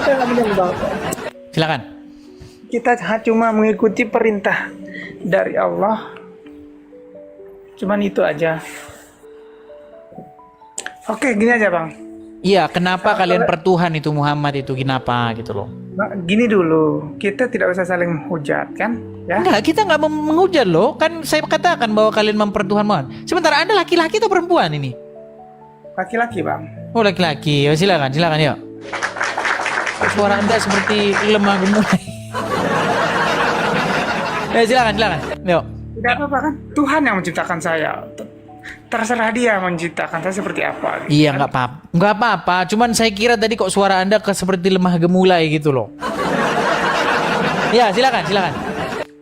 kita nggak menyembah. Silakan. Kita cuma mengikuti perintah dari Allah. Cuman itu aja. Oke, gini aja bang. Iya, kenapa kalian pertuhan itu Muhammad itu kenapa gitu loh? Nah, gini dulu, kita tidak usah saling menghujat kan? Ya. Enggak, kita nggak menghujat loh. Kan saya katakan bahwa kalian mempertuhan Muhammad. Sementara Anda laki-laki atau perempuan ini? Laki-laki bang. Oh laki-laki. Oh, silakan yuk. Suara Anda seperti lemah gemulai. Silakan. Yuk. Tidak apa-apa kan? Tuhan yang menciptakan saya. Terserah dia menciptakan saya seperti apa. Iya, nggak apa-apa. Cuman saya kira tadi kok suara Anda seperti lemah gemulai gitu loh. Ya, silakan.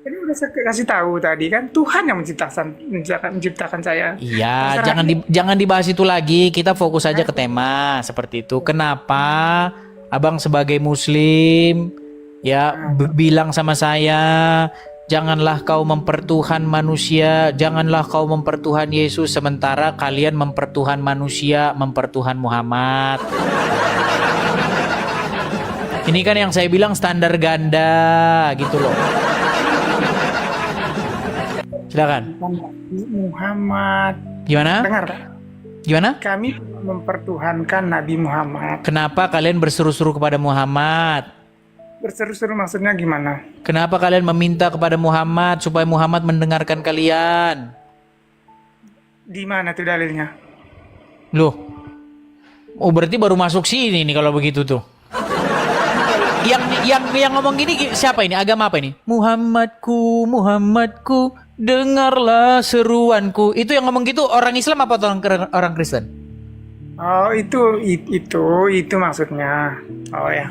Ini udah saya kasih tahu tadi kan, Tuhan yang menciptakan saya. Iya, Terserah jangan dibahas itu lagi. Kita fokus aja ke tema seperti itu. Kenapa Abang sebagai Muslim ya bilang sama saya, janganlah kau mempertuhan manusia, janganlah kau mempertuhan Yesus, sementara kalian mempertuhan manusia, mempertuhan Muhammad. Ini kan yang saya bilang standar ganda gitu loh. Silakan. Muhammad. Gimana? Dengar Pak. Gimana? Kami mempertuhankan Nabi Muhammad. Kenapa kalian berseru-seru kepada Muhammad? Berseru-seru maksudnya gimana? Kenapa kalian meminta kepada Muhammad supaya Muhammad mendengarkan kalian? Di mana tuh dalilnya? Loh. Oh, berarti baru masuk sini nih kalau begitu tuh. Yang ngomong gini siapa ini? Agama apa ini? Muhammadku, dengarlah seruanku. Itu yang ngomong gitu orang Islam apa orang Kristen? Oh, itu maksudnya. Oh ya.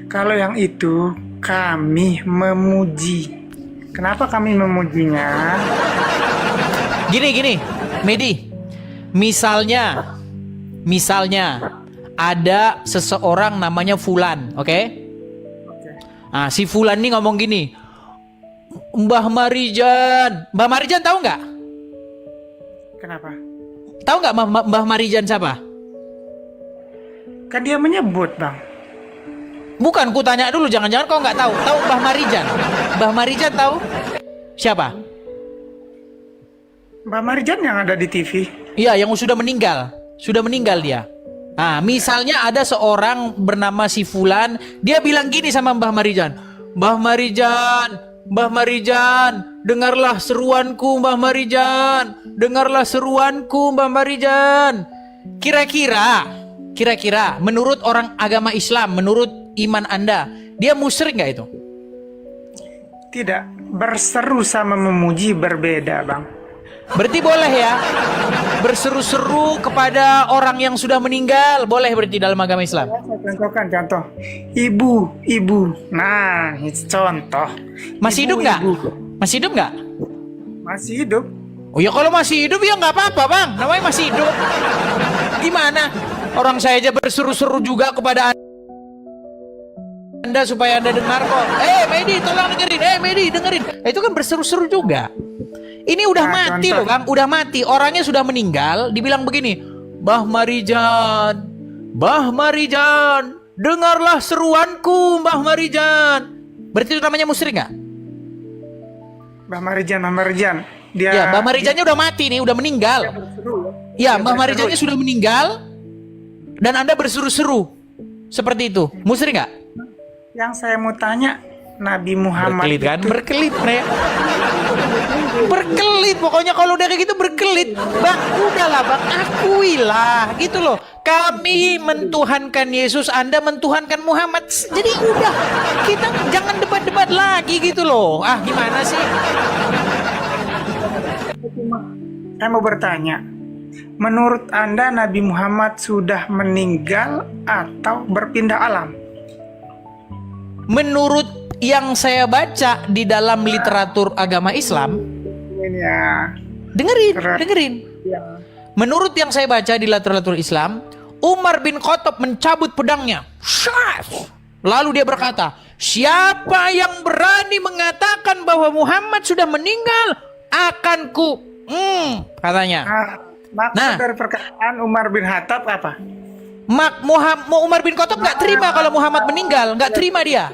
Kalau yang itu kami memuji. Kenapa kami memujinya? Gini, Medi. Misalnya ada seseorang namanya Fulan, oke? Ah, si Fulan nih ngomong gini, Mbah Marijan tahu nggak? Kenapa? Tahu nggak Mbah Marijan siapa? Kan dia menyebut, Bang. Bukan, ku tanya dulu, jangan-jangan kau nggak tahu. Tahu Mbah Marijan? Mbah Marijan tahu? Siapa? Mbah Marijan yang ada di TV. Iya, yang sudah meninggal. Sudah meninggal dia. Nah, misalnya ada seorang bernama si Fulan, dia bilang gini sama Mbah Marijan, Mbah Marijan, dengarlah seruanku Mbah Marijan, dengarlah seruanku Mbah Marijan. Kira-kira, menurut orang agama Islam, menurut iman Anda, dia musyrik nggak itu? Tidak, berseru sama memuji berbeda, Bang. Berarti boleh ya berseru-seru kepada orang yang sudah meninggal, boleh berarti dalam agama Islam. Saya contohkan contoh. Ibu. Nah, itu contoh. Masih hidup nggak? Masih hidup nggak? Masih hidup. Oh ya kalau masih hidup ya nggak apa-apa bang, namanya masih hidup. Gimana? Orang saya aja berseru-seru juga kepada Anda supaya Anda dengar kok. Medi tolong dengerin, Medi dengerin. Itu kan berseru-seru juga. Ini udah mati loh Kang, udah mati. Orangnya sudah meninggal, dibilang begini, Mbah Marijan, dengarlah seruanku Mbah Marijan. Berarti itu namanya musyrik nggak? Mbah Marijan. Ya, Mbah Marijannya udah mati nih, udah meninggal. Ya, Mbah Marijannya sudah meninggal dan Anda berseru-seru seperti itu. Musyrik nggak? Yang saya mau tanya, Nabi Muhammad berkelit kan? Berkelit, pokoknya kalau udah kayak gitu berkelit. Bang, udahlah bang, akuilah gitu loh. Kami mentuhankan Yesus, Anda mentuhankan Muhammad. Jadi udah, kita jangan debat-debat lagi gitu loh. Ah, gimana sih? Saya mau bertanya, menurut Anda Nabi Muhammad sudah meninggal atau berpindah alam? Menurut yang saya baca di dalam literatur agama Islam, Ya. dengerin. Ya. Menurut yang saya baca di literatur Islam, Umar bin Khattab mencabut pedangnya. Lalu dia berkata, siapa yang berani mengatakan bahwa Muhammad sudah meninggal, akan katanya. Maksud dari perkataan Umar bin Khattab apa? Umar bin Khattab nggak terima kalau Muhammad meninggal, nggak terima dia.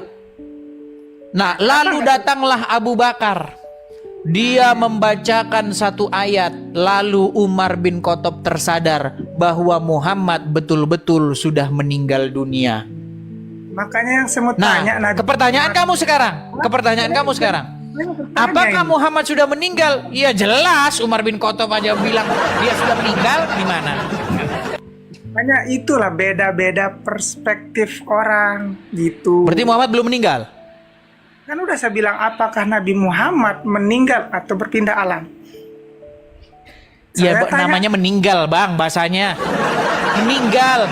Nah, lalu datanglah Abu Bakar. Dia membacakan satu ayat, lalu Umar bin Khattab tersadar bahwa Muhammad betul-betul sudah meninggal dunia. Makanya yang saya mau Nah, tanya Nabi kepertanyaan kamu sekarang, apakah Muhammad sudah meninggal? Ya jelas, Umar bin Khattab aja bilang dia sudah meninggal, di mana? Makanya itulah beda-beda perspektif orang gitu. Berarti Muhammad belum meninggal? Kan udah saya bilang apakah Nabi Muhammad meninggal atau berpindah alam? Ya, Saya tanya, namanya meninggal, Bang, bahasanya. Meninggal.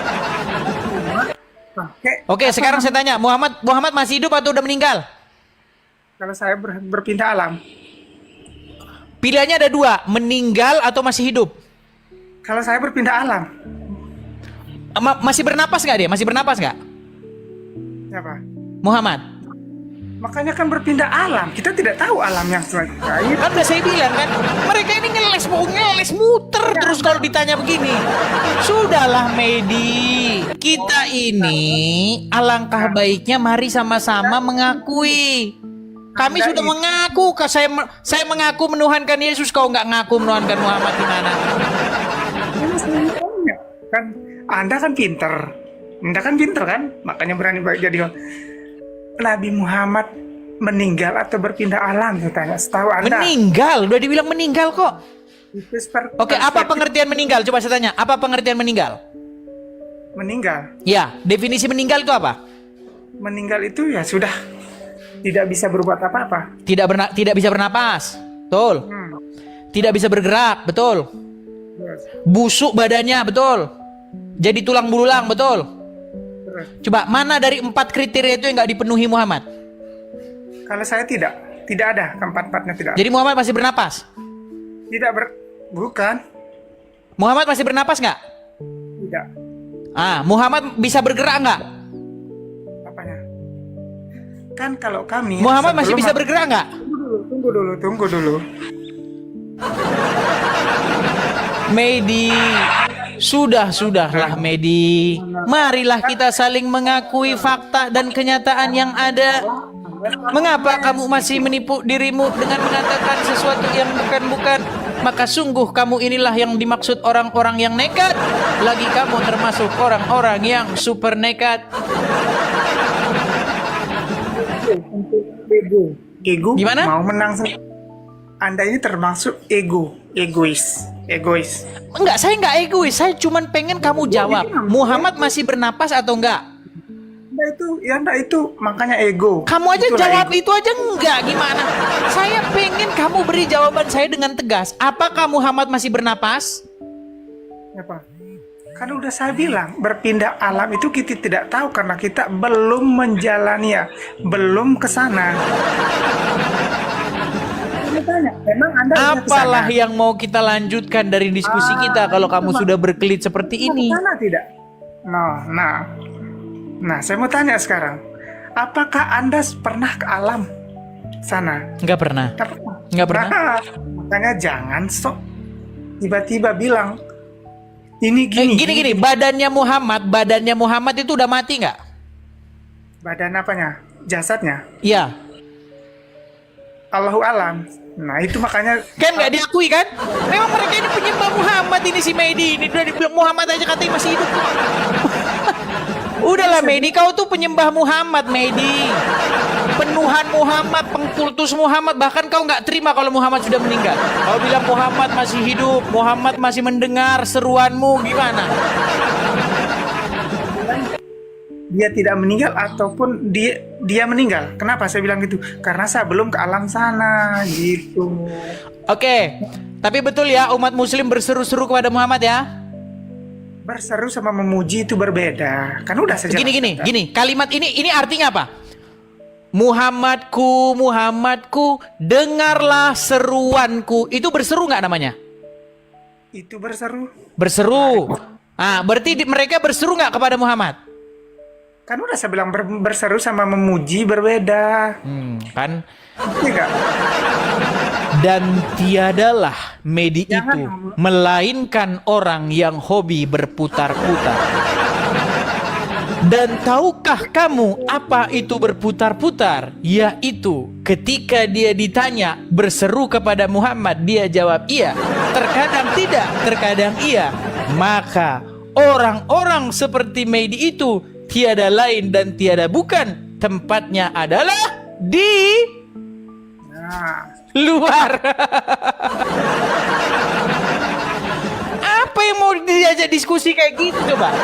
Oke, sekarang saya tanya, Muhammad masih hidup atau udah meninggal? kalau saya berpindah alam. Pilihannya ada dua, meninggal atau masih hidup. Kalau saya berpindah alam. Masih bernapas nggak dia? Masih bernapas nggak? Siapa? Muhammad. Makanya kan berpindah alam. Kita tidak tahu alam yang terakhir. Kan udah saya bilang kan, mereka ini ngeles muter terus kalau ditanya begini. Sudahlah Medi, kita ini alangkah baiknya mari sama-sama mengakui. Kami sudah mengaku, saya mengaku menuhankan Yesus, kau nggak ngaku menuhankan Muhammad, gimana? Kan Anda kan pinter. Anda kan pinter kan? Makanya berani jadi Nabi Muhammad meninggal atau berpindah alam, saya tanya. Setahu Anda. Meninggal, udah dibilang meninggal kok. Oke, apa pengertian meninggal? Coba saya tanya, apa pengertian meninggal? Meninggal. Ya, definisi meninggal itu apa? Meninggal itu ya sudah tidak bisa berbuat apa-apa. Tidak bisa bernapas, betul. Tidak bisa bergerak, betul. Busuk badannya, betul. Jadi tulang belulang, betul. Coba, mana dari 4 kriteria itu yang nggak dipenuhi Muhammad? Kalau saya tidak ada, keempat-empatnya tidak. Jadi Muhammad masih bernapas? Bukan. Muhammad masih bernapas nggak? Tidak. Muhammad bisa bergerak nggak? Apanya? Kan kalau kami Muhammad masih bisa bergerak nggak? Tunggu dulu. Medi, sudahlah Medi. Marilah kita saling mengakui fakta dan kenyataan yang ada. Mengapa kamu masih menipu dirimu dengan mengatakan sesuatu yang bukan-bukan? Maka sungguh kamu inilah yang dimaksud orang-orang yang nekat. Lagi kamu termasuk orang-orang yang super nekat. Ego. Gimana? Mau menang. Anda ini termasuk egois. Enggak, saya enggak egois. Saya cuma pengen kamu jawab. Muhammad masih bernapas atau enggak? Anda itu makanya ego. Kamu aja Itulah jawab ego. itu aja enggak, gimana? Saya pengen kamu beri jawaban saya dengan tegas. Apakah Muhammad masih bernapas? Apa? Kan udah saya bilang, berpindah alam itu kita tidak tahu karena kita belum menjalaninya, belum ke sana. Memang Anda Apalah yang mau kita lanjutkan dari diskusi kita kalau kamu sudah berkelit seperti ini? Sana tidak? Nah, saya mau tanya sekarang, apakah Anda pernah ke alam sana? Enggak pernah. Enggak pernah. Makanya jangan sok tiba-tiba bilang ini gini. Gini, badannya Muhammad itu udah mati nggak? Badan apanya? Jasadnya? Iya. Allahu alam. Nah itu makanya Kan nggak diakui kan? Memang mereka ini penyembah Muhammad ini, si Medi ini udah dibilang Muhammad aja katanya masih hidup. Udahlah Medi, kau tuh penyembah Muhammad, Medi. Penuhan Muhammad, pengkultus Muhammad. Bahkan kau nggak terima kalau Muhammad sudah meninggal. Kau bilang Muhammad masih hidup, Muhammad masih mendengar seruanmu, gimana? dia tidak meninggal ataupun dia meninggal. Kenapa saya bilang gitu? Karena saya belum ke alam sana gitu. Oke, tapi betul ya umat muslim berseru-seru kepada Muhammad ya? Berseru sama memuji itu berbeda. Kan udah saja. Gini, kalimat ini artinya apa? Muhammadku, dengarlah seruanku. Itu berseru nggak namanya? Itu berseru. Berseru. Berarti mereka berseru nggak kepada Muhammad? Kan udah saya bilang berseru sama memuji berbeda. Kan? Iya. Dan tiadalah Medi itu melainkan orang yang hobi berputar-putar. Dan tahukah kamu apa itu berputar-putar? Yaitu ketika dia ditanya berseru kepada Muhammad, dia jawab iya. Terkadang tidak, terkadang iya. Maka orang-orang seperti Mehdi itu tiada lain dan tiada bukan, tempatnya adalah di Nah, luar. Apa yang mau diajak diskusi kayak gitu coba?